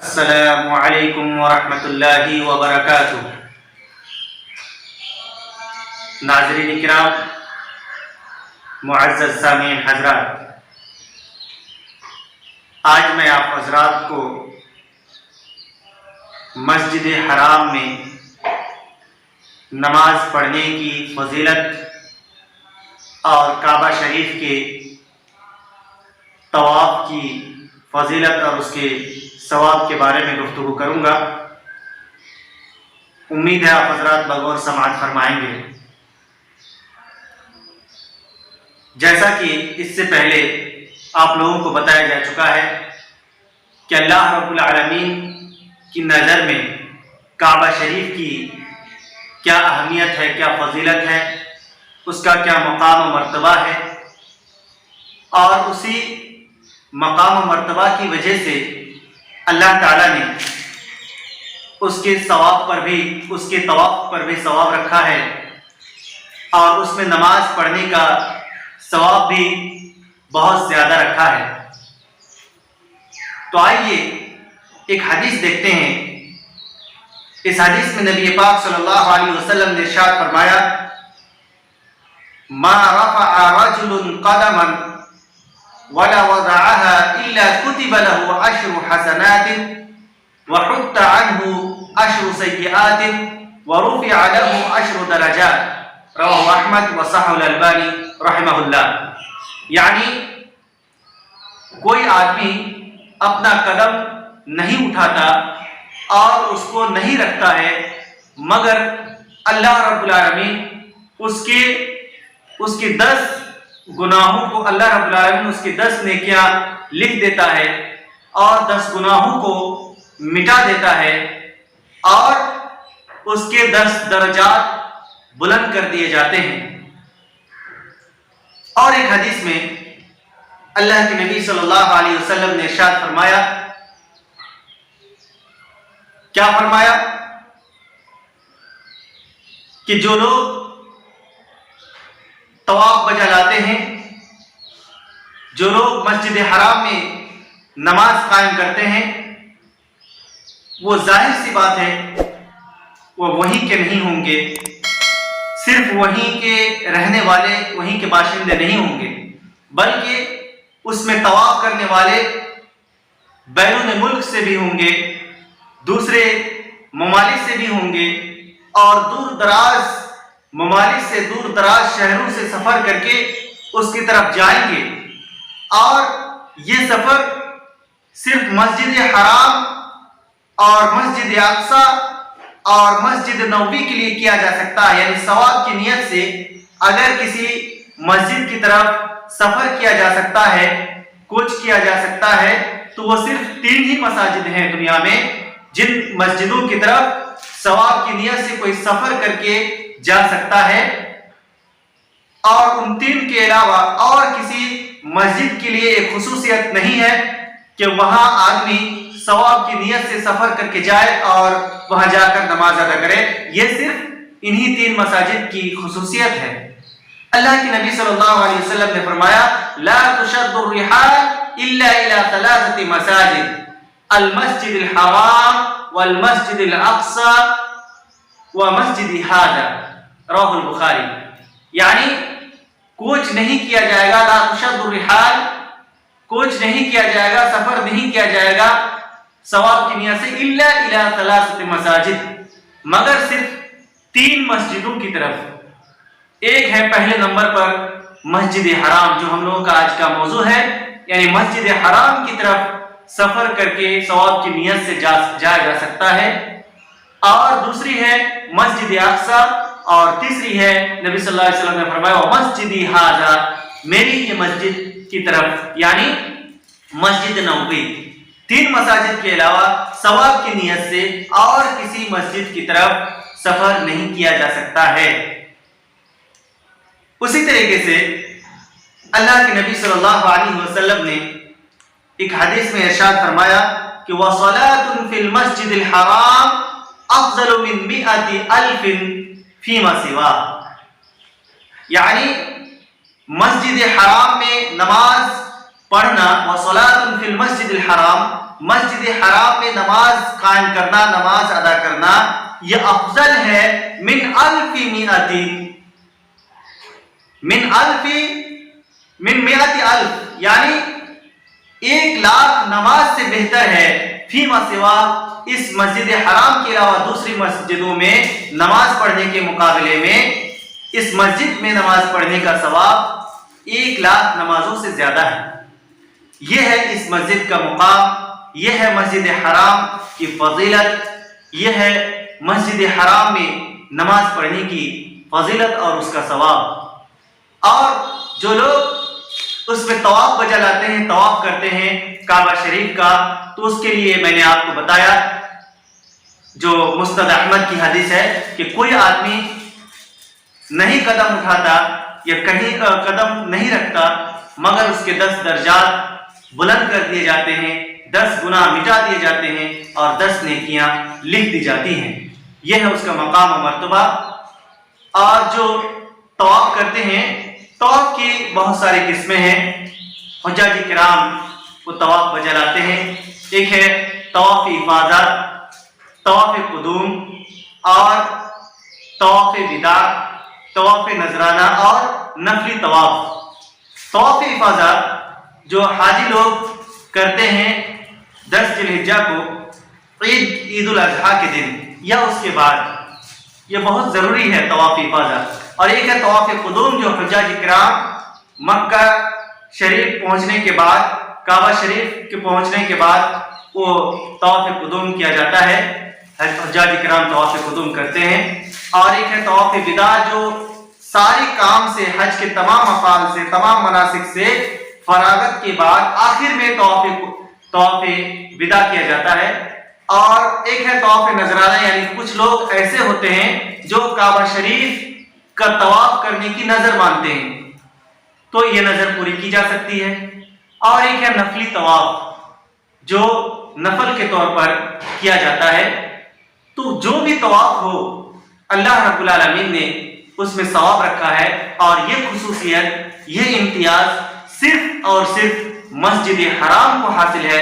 السلام علیکم ورحمۃ اللہ وبرکاتہ۔ ناظرین اکرام، معزز سامعین حضرات، آج میں آپ حضرات کو مسجد حرام میں نماز پڑھنے کی فضیلت اور کعبہ شریف کے طواف کی فضیلت اور اس کے ثواب کے بارے میں گفتگو کروں گا۔ امید ہے آپ حضرات بغور سماعت فرمائیں گے۔ جیسا کہ اس سے پہلے آپ لوگوں کو بتایا جا چکا ہے کہ اللہ رب العالمین کی نظر میں کعبہ شریف کی کیا اہمیت ہے، کیا فضیلت ہے، اس کا کیا مقام و مرتبہ ہے، اور اسی مقام و مرتبہ کی وجہ سے اللہ تعالیٰ نے اس کے ثواب پر بھی، اس کے طواف پر بھی ثواب رکھا ہے، اور اس میں نماز پڑھنے کا ثواب بھی بہت زیادہ رکھا ہے۔ تو آئیے ایک حدیث دیکھتے ہیں۔ اس حدیث میں نبی پاک صلی اللہ علیہ وسلم نے ارشاد فرمایا: ما رفع رجل قدما ولا وضعها الا كتب له 10 حسنات وحط عنه 10 سيئات ورفع له 10 درجات، رواه احمد وصححه الالبانی رحمہ اللہ۔ یعنی کوئی آدمی اپنا قدم نہیں اٹھاتا اور اس کو نہیں رکھتا ہے مگر اللہ رب العالمین اس کے 10 گناہوں کو، اللہ رب العالمین اس کی 10 نیکیاں لکھ دیتا ہے اور 10 گناہوں کو مٹا دیتا ہے، اور اس کے 10 درجات بلند کر دیے جاتے ہیں۔ اور ایک حدیث میں اللہ کے نبی صلی اللہ علیہ وسلم نے ارشاد فرمایا، کیا فرمایا کہ جو لوگ طواف بجا لاتے ہیں، جو لوگ مسجد حرام میں نماز قائم کرتے ہیں، وہ ظاہر سی بات ہے وہ وہیں کے نہیں ہوں گے، صرف وہیں کے رہنے والے، وہیں کے باشندے نہیں ہوں گے، بلکہ اس میں طواف کرنے والے بیرون ملک سے بھی ہوں گے، دوسرے ممالک سے بھی ہوں گے، اور دور دراز ممالک سے، دور دراز شہروں سے سفر کر کے اس کی طرف جائیں گے، اور یہ سفر صرف مسجد حرام اور مسجد اقصی اور مسجد نبوی کے لیے کیا جا سکتا ہے۔ یعنی ثواب کی نیت سے اگر کسی مسجد کی طرف سفر کیا جا سکتا ہے، کوچ کیا جا سکتا ہے، تو وہ صرف 3 ہی مساجد ہیں دنیا میں جن مسجدوں کی طرف ثواب کی نیت سے کوئی سفر کر کے جا سکتا ہے، اور ان 3 کے علاوہ اور کسی مسجد کے لیے ایک خصوصیت نہیں ہے کہ وہاں آدمی ثواب کی نیت سے سفر کر کے جائے اور وہاں جا کر نماز ادا کرے۔ یہ صرف انہی 3 مساجد کی خصوصیت ہے۔ اللہ کے نبی صلی اللہ علیہ وسلم نے فرمایا: لا تشد الرحال الا الى 3 مساجد، المسجد الحرام والمسجد الاقصى ومسجد هذا، رواه البخاری۔ یعنی کوچ نہیں کیا جائے گا، لا تشد الرحال، کوچ نہیں کیا جائے گا، سفر نہیں کیا جائے گا ثواب کی نیت سے، الا الى 3 مساجد، مگر صرف 3 مسجدوں کی طرف۔ ایک ہے پہلے نمبر پر مسجد حرام، جو ہم لوگوں کا آج کا موضوع ہے، یعنی مسجد حرام کی طرف سفر کر کے ثواب کی نیت سے جایا جا سکتا ہے، اور دوسری ہے مسجد اقصی، اور تیسری ہے نبی صلی اللہ علیہ وسلم نے فرمایا مسجدی ھذا، میری یہ مسجد کی طرف، یعنی مسجد نبوی۔ 3 مساجد کے علاوہ ثواب کی نیت سے اور کسی مسجد کی طرف سفر نہیں کیا جا سکتا ہے۔ اسی طریقے سے اللہ کے نبی صلی اللہ علیہ وسلم نے ایک حدیث میں ارشاد فرمایا کہ وَصَلَاةٌ فِي الْمَسْجِدِ الْحَرَامِ أَفْضَلُ مِن 100,000 فِيمَا سِوَاهُ، یعنی مسجد حرام میں نماز پڑھنا، وصلاۃ فی المسجد الحرام، مسجد حرام میں نماز قائم کرنا، نماز ادا کرنا، یہ افضل ہے من الف مئت، من مئت الف، یعنی 1,00,000 نماز سے بہتر ہے فیما سوا، اس مسجد حرام کے علاوہ دوسری مسجدوں میں نماز پڑھنے کے مقابلے میں اس مسجد میں نماز پڑھنے کا ثواب 1,00,000 نمازوں سے زیادہ ہے۔ یہ ہے اس مسجد کا مقام، یہ ہے مسجد حرام کی فضیلت، یہ ہے مسجد حرام میں نماز پڑھنے کی فضیلت اور اس کا ثواب۔ اور جو لوگ اس میں طواف بجا لاتے ہیں، طواف کرتے ہیں کعبہ شریف کا، تو اس کے لیے میں نے آپ کو بتایا جو مسند احمد کی حدیث ہے کہ کوئی آدمی نہیں قدم اٹھاتا یا کہیں قدم نہیں رکھتا مگر اس کے 10 درجات بلند کر دیے جاتے ہیں، 10 گناہ مٹا دیے جاتے ہیں اور 10 نیکیاں لکھ دی جاتی ہیں۔ یہ ہے اس کا مقام و مرتبہ۔ اور جو طواف کرتے ہیں، طواف کی بہت ساری قسمیں ہیں، حجاج کرام وہ طواف بجا لاتے ہیں۔ ایک ہے طواف افاضہ، طواف قدوم اور طواف وداع، طواف نذرانہ اور نفلی طواف۔ طواف افاضہ جو حاجی لوگ کرتے ہیں 10 ذی الحجہ کو، عید الاضحیٰ کے دن یا اس کے بعد، یہ بہت ضروری ہے طواف افاضہ۔ اور ایک ہے طواف قدوم جو حجاج کرام مکہ شریف پہنچنے کے بعد، کعبہ شریف کے پہنچنے کے بعد وہ طواف قدوم کیا جاتا ہے، حجاج کرام طواف قدوم کرتے ہیں۔ اور ایک ہے طواف وداع جو ساری کام سے، حج کے تمام افعال سے، تمام مناسک سے فراغت کے بعد آخر میں طواف وداع کیا جاتا ہے۔ اور ایک ہے طواف نذرانہ، یعنی کچھ لوگ ایسے ہوتے ہیں جو کعبہ شریف کا طواف کرنے کی نظر مانتے ہیں، تو یہ نظر پوری کی جا سکتی ہے۔ اور ایک ہے نفلی طواف جو نفل کے طور پر کیا جاتا ہے۔ تو جو بھی طواف ہو اللہ رب العالمین نے اس میں ثواب رکھا ہے، اور یہ خصوصیت، یہ امتیاز صرف اور صرف مسجد حرام کو حاصل ہے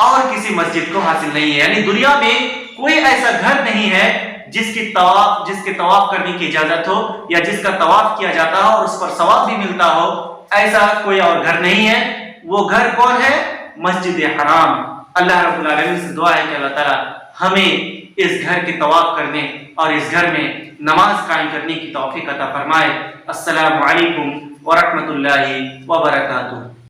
اور کسی مسجد کو حاصل نہیں ہے۔ یعنی دنیا میں کوئی ایسا گھر نہیں ہے جس کے طواف کرنے کی اجازت ہو یا جس کا طواف کیا جاتا ہو اور اس پر ثواب بھی ملتا ہو، ایسا کوئی اور گھر نہیں ہے۔ وہ گھر کون ہے؟ مسجد حرام۔ اللہ رب العالمین سے دعا ہے کہ اللہ تعالی ہمیں اس گھر کے طواف کرنے اور اس گھر میں نماز قائم کرنے کی توفیق عطا فرمائے۔ السلام علیکم ورحمۃ اللہ وبرکاتہ۔